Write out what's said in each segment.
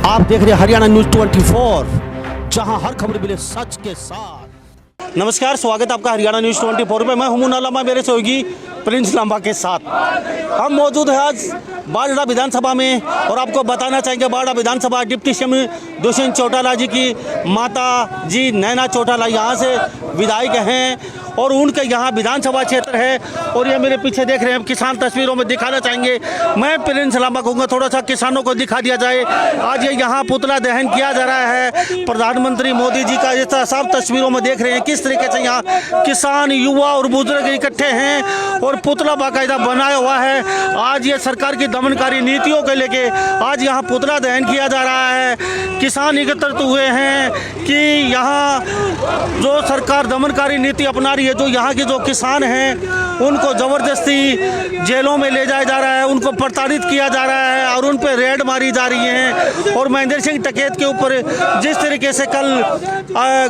आप देख रहे हैं हरियाणा न्यूज 24, जहां हर खबर मिले सच के साथ। नमस्कार, स्वागत है आपका हरियाणा न्यूज 24 में। मैं हुमून लामा, मेरे सहयोगी प्रिंस लामा के साथ हम मौजूद हैं आज बाढ़ विधानसभा में, और आपको बताना चाहेंगे बाढ़ विधानसभा डिप्टी सीएम दुष्यंत चौटाला जी की माता जी नैना चौटाला यहाँ से विधायक हैं, और उनके यहाँ विधानसभा क्षेत्र है। और ये मेरे पीछे देख रहे हैं, किसान तस्वीरों में दिखाना चाहेंगे। मैं प्रिंस लामा कहूँगा थोड़ा सा किसानों को दिखा दिया जाए। आज ये यहाँ पुतला दहन किया जा रहा है प्रधानमंत्री मोदी जी का, जैसा सब तस्वीरों में देख रहे हैं किस तरीके से यहाँ किसान, युवा और बुजुर्ग इकट्ठे हैं और पुतला बाकायदा बनाया हुआ है। आज ये सरकार की दमनकारी नीतियों को लेके आज यहाँ पुतला दहन किया जा रहा है। किसान एकत्रित हुए हैं कि यहाँ जो सरकार दमनकारी नीति अपना रही है, जो यहाँ के जो किसान हैं उनको ज़बरदस्ती जेलों में ले जाया जा रहा है, उनको प्रताड़ित किया जा रहा है और उन पर रेड मारी जा रही हैं। और महेंद्र सिंह टिकैत के ऊपर जिस तरीके से कल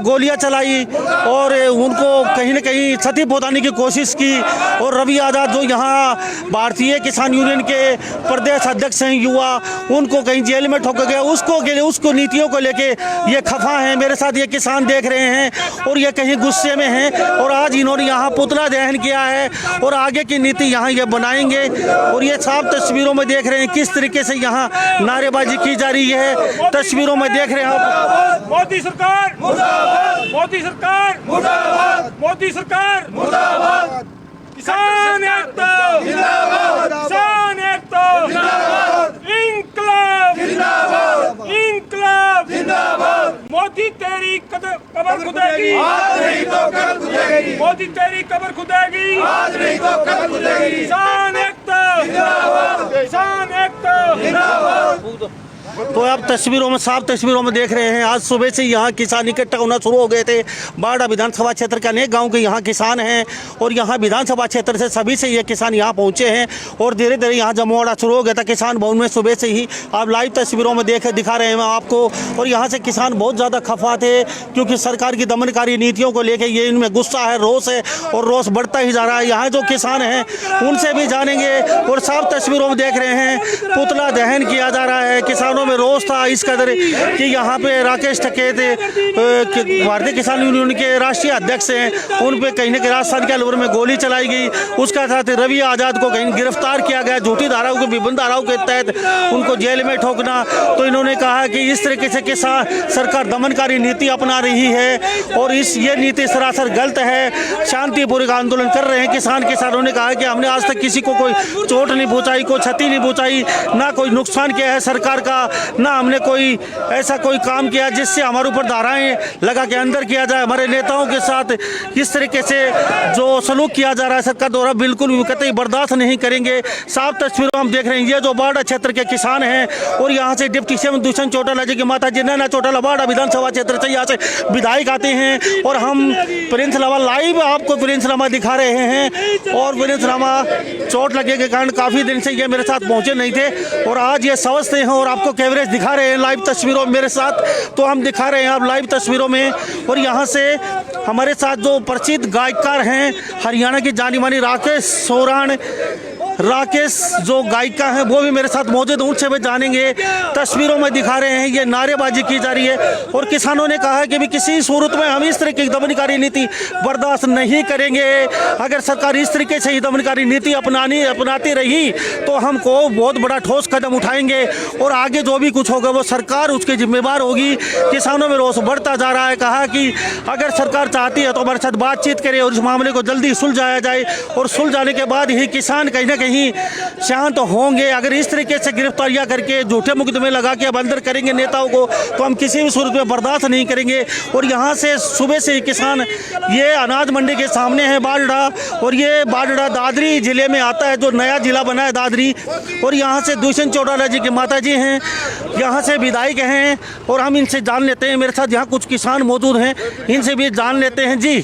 गोलियां चलाई और उनको कहीं न कहीं क्षति पहुँचाने की कोशिश की, और रवि आज़ाद जो यहाँ भारतीय किसान यूनियन के प्रदेश अध्यक्ष हैं युवा, उनको कहीं जेल में ठोका गया, उसको नीतियों को लेके ये खफा हैं। मेरे साथ ये किसान देख रहे हैं और ये कहीं गुस्से में हैं, और आज इन्होंने यहाँ पुतला दहन किया है और आगे की नीति यहाँ ये बनाएंगे। और ये साफ तस्वीरों में देख रहे हैं किस तरीके से यहाँ नारेबाजी की जा रही है। तस्वीरों में देख रहे हैं आप। मोदी सरकार मुर्दाबाद, मोदी सरकार मुर्दाबाद, मोदी सरकार मुर्दाबाद, किसान एकता जिंदाबाद, किसान एकता जिंदाबाद, इंकलाब जिंदाबाद, इंकलाब जिंदाबाद। मोदी तेरी कब्र खुदेगी, आज नहीं तो कल खुदेगी। मोदी तेरी कब्र खुदेगी, आज नहीं तो कल खुदेगी। किसान एकता जिंदाबाद, किसान एकता जिंदाबाद। तो आप तस्वीरों में, साफ तस्वीरों में देख रहे हैं आज सुबह से यहाँ किसान इकट्ठा होना शुरू हो गए थे। बाढ़ विधानसभा क्षेत्र के अनेक गांव के यहाँ किसान हैं और यहाँ विधानसभा क्षेत्र से सभी से ये किसान यहाँ पहुँचे हैं और धीरे धीरे यहाँ जमावड़ा शुरू हो गया था किसान भवन में सुबह से ही। आप लाइव तस्वीरों में दिखा रहे हैं आपको। और यहाँ से किसान बहुत ज़्यादा खफा थे क्योंकि सरकार की दमनकारी नीतियों को लेकर ये इनमें गुस्सा है, रोष है, और रोष बढ़ता ही जा रहा है। यहाँ जो किसान हैं उनसे भी जानेंगे। और साफ तस्वीरों में देख रहे हैं पुतला दहन किया जा रहा है। किसानों में रोष था इस कदर कि यहाँ पे राकेश टिकैत भारतीय किसान यूनियन के राष्ट्रीय अध्यक्ष हैं, उन पे कहीं न कहीं राजस्थान के अलवर में गोली चलाई गई। उसका साथ रवि आज़ाद को कहीं गिरफ्तार किया गया, झूठी धाराओं के विभिन्न धाराओं के तहत उनको जेल में ठोकना। तो इन्होंने कहा कि इस तरीके से किसान सरकार दमनकारी नीति अपना रही है और ये नीति सरासर गलत है। शांतिपूर्वक आंदोलन कर रहे हैं किसानों ने कहा कि हमने आज तक किसी को कोई चोट नहीं पहुँचाई, कोई क्षति नहीं पहुँचाई, ना कोई नुकसान किया है सरकार का, ना हमने कोई ऐसा कोई काम किया जिससे हमारे ऊपर धाराएं लगा के अंदर किया जाए। हमारे नेताओं के साथ इस तरीके से जो सलूक किया जा रहा है सरकार द्वारा बिल्कुल भी कतई बर्दाश्त नहीं करेंगे। साफ तस्वीरों हम देख रहे हैं ये जो बाढ़ क्षेत्र के किसान हैं, और यहाँ से डिप्टी सीएम दुष्यंत चौटाला जी की माता जी नैना चौटाला बाढ़ विधानसभा क्षेत्र से यहाँ से विधायक आते हैं, और हम प्रिंस लामा लाइव आपको प्रिंस लामा दिखा रहे हैं। और प्रिंस लामा चोट लगे के कारण काफ़ी दिन से ये मेरे साथ पहुँचे नहीं थे, और आज ये स्वस्थ हैं और आपको कवरेज दिखा रहे हैं लाइव तस्वीरों में मेरे साथ। तो हम दिखा रहे हैं आप लाइव तस्वीरों में। और यहाँ से हमारे साथ जो प्रसिद्ध गायकार हैं हरियाणा की जानी मानी राकेश जो गायिका हैं वो भी मेरे साथ मौजूद हैं, उनसे भी जानेंगे। तस्वीरों में दिखा रहे हैं ये नारेबाजी की जा रही है, और किसानों ने कहा है कि भी किसी सूरत में हम इस तरह की दमनकारी नीति बर्दाश्त नहीं करेंगे। अगर सरकार इस तरीके से ही दमनकारी नीति अपनाती रही तो हमको बहुत बड़ा ठोस कदम उठाएंगे, और आगे जो भी कुछ होगा वो सरकार उसके जिम्मेवार होगी। किसानों में रोष बढ़ता जा रहा है। कहा कि अगर सरकार चाहती है तो हमारे साथ बातचीत करे और इस मामले को जल्दी सुलझाया जाए, और सुलझाने के बाद ही किसान कहीं ना कहीं शांत होंगे। अगर इस तरीके से गिरफ्तारियां करके झूठे मुकदमे लगा के अब अंदर करेंगे नेताओं को तो हम किसी भी सूरत में बर्दाश्त नहीं करेंगे। और यहाँ से सुबह से ही किसान ये अनाज मंडी के सामने है बाढ़ड़ा, और ये बाढ़ड़ा दादरी जिले में आता है, जो नया जिला बना है दादरी। और यहाँ से दुष्यंत चौटाला जी की माता जी हैं, यहाँ से विधायक हैं, और हम इनसे जान लेते हैं। मेरे साथ यहाँ कुछ किसान मौजूद हैं, इनसे भी जान लेते हैं। जी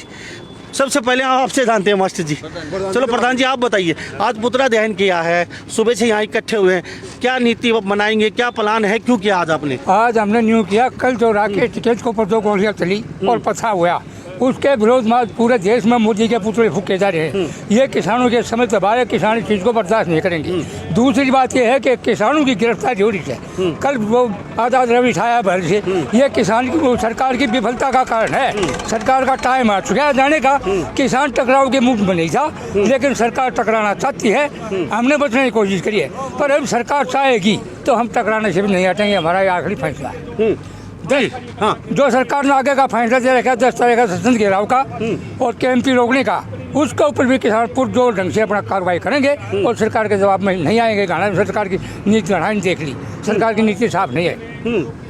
सबसे पहले आपसे जानते हैं मास्टर जी। चलो प्रधान जी आप बताइए, आज पुतला दहन किया है, सुबह से यहाँ इकट्ठे हुए हैं, क्या नीति बनाएंगे, क्या प्लान है, क्यों किया आज आपने? आज हमने न्यू किया, कल जो राकेश टिकैत को ऊपर 2 गोलियां चली और पछा हुआ, उसके विरोध में पूरे देश में मोदी के पुतले फूके जा रहे हैं। ये किसानों के समय दबाए, किसान इस चीज़ को बर्दाश्त नहीं करेंगे। दूसरी बात ये है कि किसानों की गिरफ्तारी हो रही है। कल वो आज़ाद रवि उठाया भर से, ये किसान की सरकार की विफलता का कारण है। सरकार का टाइम आ चुका है जाने का। किसान टकराव के मुक्त में नहीं था, लेकिन सरकार टकराना चाहती है। हमने बचने की कोशिश करी है, पर अब सरकार चाहेगी तो हम टकराने से भी नहीं हटेंगे। हमारा ये आखिरी फैसला है। हाँ, जो सरकार ने आगे का फैसला दे रखा है 10 तारीख का सदन घेराव का और केएमपी रोकने का, उसके ऊपर भी किसान पुरजोर ढंग से अपना कार्रवाई करेंगे और सरकार के जवाब में नहीं आएंगे। सरकार की नीति गढ़ाई देख ली, सरकार की नीति साफ नहीं है,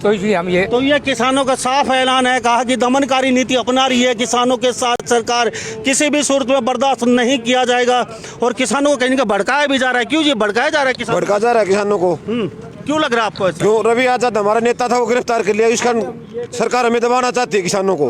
तो इसलिए हम ये किसानों का साफ ऐलान है, कहा कि दमनकारी नीति अपना रही है किसानों के साथ सरकार, किसी भी सूरत में बर्दाश्त नहीं किया जाएगा। और किसानों को कहीं का भड़काया भी जा रहा है। क्यों जी भड़काया जा रहा है किसान? भड़का जा रहा है किसानों को। क्यों लग रहा है आपको ऐसा? जो रवि आजाद हमारा नेता था वो गिरफ्तार कर लिया, इसका सरकार हमें दबाना चाहती है किसानों को।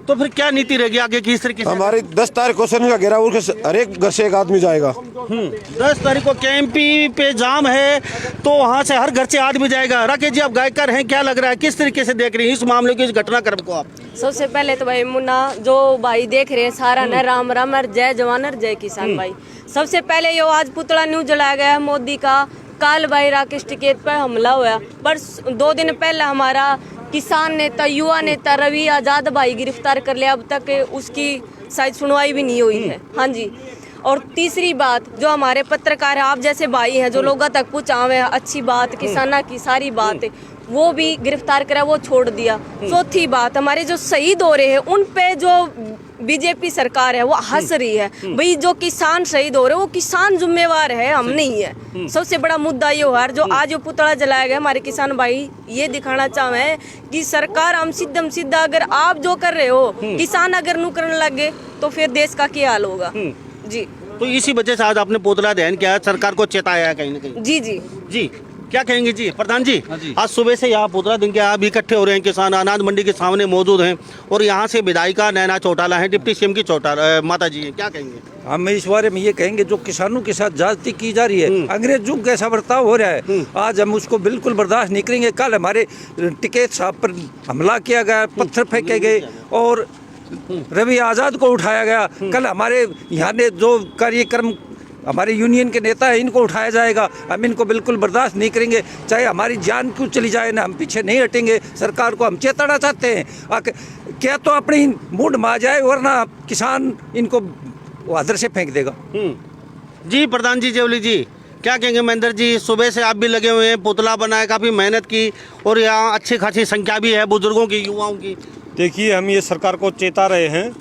तो फिर क्या नीति रहेगी आगे की इस तरीके से? हमारी 10 तारीख को सदन का घेराव, हर एक घर से एक आदमी जाएगा। 10 तारीख को केएमपी पे जाम है, तो वहाँ से हर घर से आदमी जाएगा। राकेश जी, आप गायकर हैं, क्या लग रहा है, किस तरीके से देख रही हैं इस मामले को, इस घटनाक्रम को आप? सबसे पहले तो भाई मुन्ना जो भाई देख रहे हैं सारा न राम राम और जय जवान और जय किसान भाई। सबसे पहले ये आज पुतला न्यूज जलाया गया है मोदी का। कल भाई राकेश टिकैत पर हमला हुआ, पर 2 दिन पहले हमारा किसान नेता युवा नेता रवि आजाद भाई गिरफ्तार कर लिया। अब तक उसकी शायद सुनवाई भी नहीं हुई है। हाँ जी। और तीसरी बात, जो हमारे पत्रकार हैं, आप जैसे भाई हैं जो लोगों तक पहुँचावे हैं अच्छी बात, किसाना की सारी बात, वो भी गिरफ्तार करा, वो छोड़ दिया। चौथी बात, हमारे जो शहीद हो रहे हैं उन पे जो बीजेपी सरकार है वो हंस रही है। भाई जो किसान शहीद हो रहे हैं वो किसान जिम्मेवार है, हम नहीं है। सबसे बड़ा मुद्दा ये है जो आज जो पुतला जलाया गया, हमारे किसान भाई ये दिखाना चाहे हैं कि सरकार हम सीधा अगर आप जो कर रहे हो किसान अगर नू करने लगे तो फिर देश का क्या हाल होगा जी। तो इसी वजह से आज आपने पुतला दहन किया, सरकार को चेताया है कहीं ना कहीं। जी जी जी, क्या कहेंगे जी प्रधान जी? आज सुबह से यहाँ पुतला दिन के आप इकट्ठे हो रहे हैं, किसान अनाज मंडी के सामने मौजूद हैं और यहाँ से विधायिका नैना चौटाला है, डिप्टी सीएम की माता जी हैं, क्या कहेंगे? हम इस बारे में ये कहेंगे जो किसानों के साथ ज्यादती की जा रही है, अंग्रेजों का ऐसा बर्ताव हो रहा है, आज हम उसको बिल्कुल बर्दाश्त नहीं करेंगे। कल हमारे टिकैत साहब पर हमला किया गया, पत्थर फेंके गए और रवि आजाद को उठाया गया। कल हमारे यहाँ ने जो कार्यक्रम हमारे यूनियन के नेता है इनको उठाया जाएगा। हम इनको बिल्कुल बर्दाश्त नहीं करेंगे, चाहे हमारी जान क्यों चली जाए ना, हम पीछे नहीं हटेंगे। सरकार को हम चेताना चाहते हैं क्या तो अपनी मूड में आ जाए, वरना किसान इनको वादर से फेंक देगा। जी प्रधान जी, जेवली जी, क्या कहेंगे? महेंद्र जी, सुबह से आप भी लगे हुए हैं, पुतला बनाया, काफ़ी मेहनत की और यहाँ अच्छी खासी संख्या भी है बुजुर्गों की, युवाओं की। देखिए, हम ये सरकार को चेता रहे हैं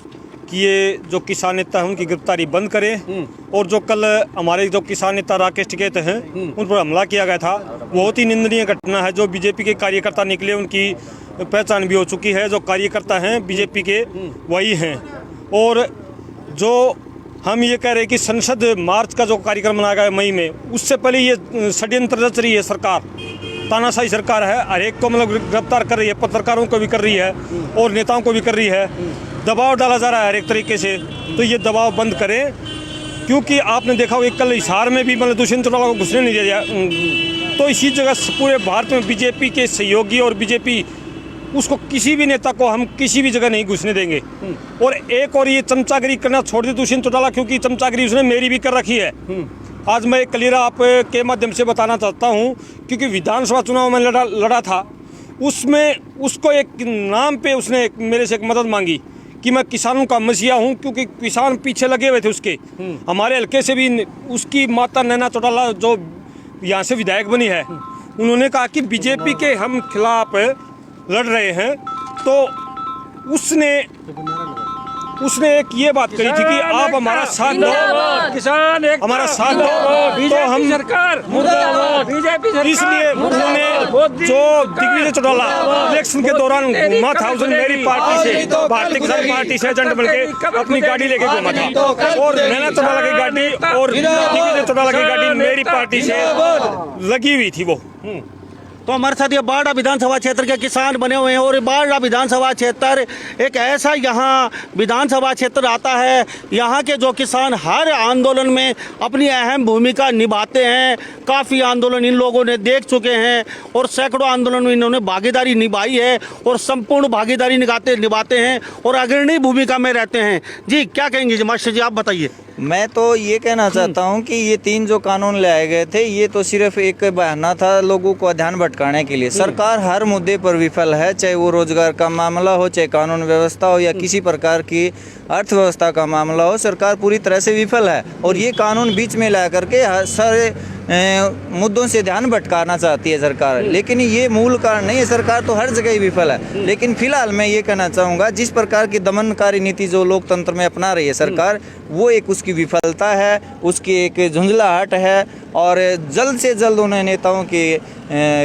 कि ये जो किसान नेता हैं उनकी गिरफ्तारी बंद करें और जो कल हमारे जो किसान नेता राकेश टिकैत हैं उन पर हमला किया गया था, बहुत ही निंदनीय घटना है। जो बीजेपी के कार्यकर्ता निकले उनकी पहचान भी हो चुकी है, जो कार्यकर्ता हैं बीजेपी के वही हैं। और जो हम ये कह रहे हैं कि संसद मार्च का जो कार्यक्रम बनाया गया मई में, उससे पहले ये षड्यंत्र रच रही है सरकार, तानाशाही सरकार है, हर एक को मतलब गिरफ्तार कर रही है, पत्रकारों को भी कर रही है और नेताओं को भी कर रही है, दबाव डाला जा रहा है हर एक तरीके से। तो ये दबाव बंद करें, क्योंकि आपने देखा होगा कल हिसार में भी मतलब दुष्यंत चौटाला को घुसने नहीं दिया। तो इसी जगह पूरे भारत में बीजेपी के सहयोगी और बीजेपी उसको किसी भी नेता को हम किसी भी जगह नहीं घुसने देंगे। और एक और ये चमचागिरी करना छोड़ दे दुष्यंत चौटाला, क्योंकि चमचागिरी उसने मेरी भी कर रखी है। आज मैं क्लियर आपके माध्यम से बताना चाहता हूँ, क्योंकि विधानसभा चुनाव में लड़ा था, उसमें उसको एक नाम पे उसने मेरे से एक मदद मांगी कि मैं किसानों का मसीहा हूँ, क्योंकि किसान पीछे लगे हुए थे उसके। हमारे हल्के से भी उसकी माता नैना चौटाला जो यहाँ से विधायक बनी है, उन्होंने कहा कि बीजेपी के हम खिलाफ लड़ रहे हैं। तो उसने एक ये बात कही थी कि आप हमारा साथ दो, किसान एक हमारा साथ दो, तो हम सरकार बीजेपी इसलिए उन्होंने जो दिग्विजय चौटाला इलेक्शन के दौरान घूमा था, उसने मेरी पार्टी से, भारतीय किसान पार्टी से एजेंट बनके अपनी गाड़ी लेके घूमा था। और नैना चौटाला की गाड़ी और दिग्विजय चौटाला की गाड़ी मेरी पार्टी से लगी हुई थी वो। तो हमारे साथ ये बाड़ा विधानसभा क्षेत्र के किसान बने हुए हैं और ये बाड़ा विधानसभा क्षेत्र एक ऐसा यहाँ विधानसभा क्षेत्र आता है, यहाँ के जो किसान हर आंदोलन में अपनी अहम भूमिका निभाते हैं। काफ़ी आंदोलन इन लोगों ने देख चुके हैं और सैकड़ों आंदोलन में इन्होंने भागीदारी निभाई है और संपूर्ण भागीदारी निभाते हैं और अग्रणी भूमिका में रहते हैं। जी क्या कहेंगे जी मास्टर जी, आप बताइए। मैं तो ये कहना चाहता हूँ कि ये 3 जो कानून लाए गए थे ये तो सिर्फ एक बहाना था लोगों को ध्यान भटकाने के लिए। सरकार हर मुद्दे पर विफल है, चाहे वो रोजगार का मामला हो, चाहे कानून व्यवस्था हो या किसी प्रकार की अर्थव्यवस्था का मामला हो, सरकार पूरी तरह से विफल है। और ये कानून बीच में ला करके सारे मुद्दों से ध्यान भटकाना चाहती है सरकार, लेकिन ये मूल कारण नहीं है। सरकार तो हर जगह ही विफल है। लेकिन फिलहाल मैं ये कहना चाहूँगा जिस प्रकार की दमनकारी नीति जो लोकतंत्र में अपना रही है सरकार, वो एक उसकी विफलता है, उसकी एक झुंझलाहट है। और जल्द से जल्द उन्हें नेताओं की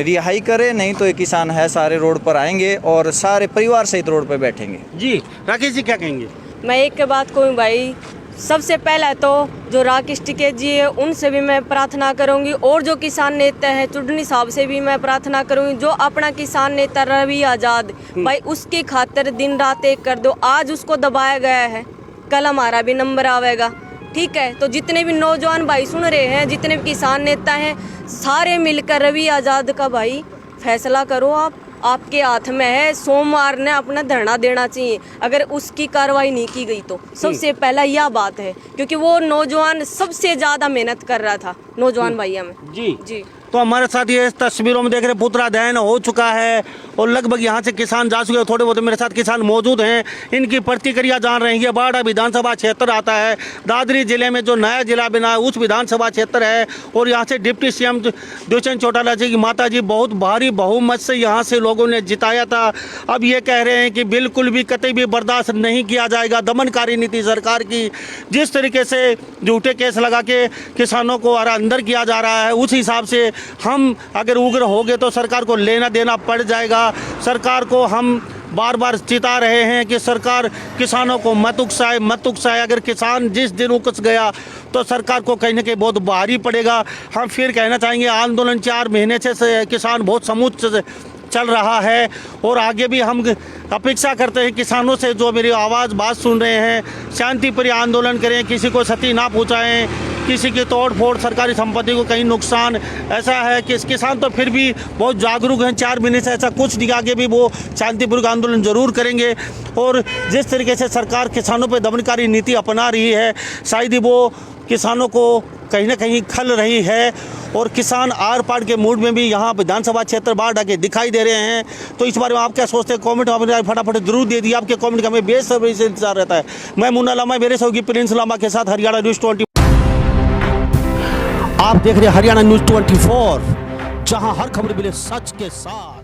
रिहाई करे, नहीं तो ये किसान है सारे रोड पर आएंगे और सारे परिवार सहित रोड पर बैठेंगे। जी राकेश जी क्या कहेंगे। मैं एक बात कहूँ भाई, सबसे पहले तो जो राकेश टिकैत जी है उनसे भी मैं प्रार्थना करूंगी और जो किसान नेता है चुडनी साहब से भी मैं प्रार्थना करूंगी, जो अपना किसान नेता रवि आज़ाद भाई उसकी खातिर दिन रात एक कर दो। आज उसको दबाया गया है, कल हमारा भी नंबर आवेगा, ठीक है। तो जितने भी नौजवान भाई सुन रहे हैं, जितने भी किसान नेता हैं, सारे मिलकर रवि आज़ाद का भाई फैसला करो। आपके हाथ में है। सोमवार ने अपना धरना देना चाहिए अगर उसकी कार्रवाई नहीं की गई तो। सबसे पहला यह बात है, क्योंकि वो नौजवान सबसे ज़्यादा मेहनत कर रहा था नौजवान भैया में। जी तो हमारे साथ ये तस्वीरों में देख रहे पुत्रा दहन हो चुका है और लगभग यहाँ से किसान जा चुके हैं। थोड़े बहुत मेरे साथ किसान मौजूद हैं, इनकी प्रतिक्रिया जान रहे हैं। ये बाड़ा विधानसभा क्षेत्र आता है, दादरी जिले में जो नया जिला बना है उस विधानसभा क्षेत्र है। और यहाँ से डिप्टी सीएम दुष्यंत चौटाला जी की माता जी बहुत भारी बहुमत से यहाँ से लोगों ने जिताया था। अब ये कह रहे हैं कि बिल्कुल भी कतई भी बर्दाश्त नहीं किया जाएगा दमनकारी नीति सरकार की। जिस तरीके से झूठे केस लगा के किसानों को अंदर किया जा रहा है, उस हिसाब से हम अगर उग्र हो गए तो सरकार को लेना देना पड़ जाएगा। सरकार को हम बार बार चिता रहे हैं कि सरकार किसानों को मत उकसाए। अगर किसान जिस दिन उकस गया तो सरकार को कहीं ना कहीं बहुत भारी पड़ेगा। हम फिर कहना चाहेंगे आंदोलन 4 महीने से किसान बहुत समूच चल रहा है और आगे भी हम अपेक्षा करते हैं किसानों से जो मेरी बात सुन रहे हैं, शांतिप्रिय आंदोलन करें, किसी को क्षति ना पहुंचाएं, किसी की तोड़ फोड़, सरकारी संपत्ति को कहीं नुकसान। ऐसा है कि किसान तो फिर भी बहुत जागरूक हैं, 4 महीने से ऐसा कुछ नहीं, आगे भी वो शांतिपूर्वक आंदोलन जरूर करेंगे। और जिस तरीके से सरकार किसानों पर दमनकारी नीति अपना रही है, शायद ही वो किसानों को कहीं ना कहीं खल रही है और किसान आर पार के मूड में भी यहाँ विधानसभा क्षेत्र बाढ़ आके दिखाई दे रहे हैं। तो इस बारे में आप क्या सोचते हैं? कमेंट में फटाफट जरूर दे दिए। आपके कमेंट का हमें बेसब्री से इंतजार रहता है। मैं मुन्ना लामा, मेरे सहयोगी प्रिंस लामा के साथ हरियाणा न्यूज़ 24। आप देख रहे हैं हरियाणा न्यूज़ 24, जहां हर खबर मिले सच के साथ।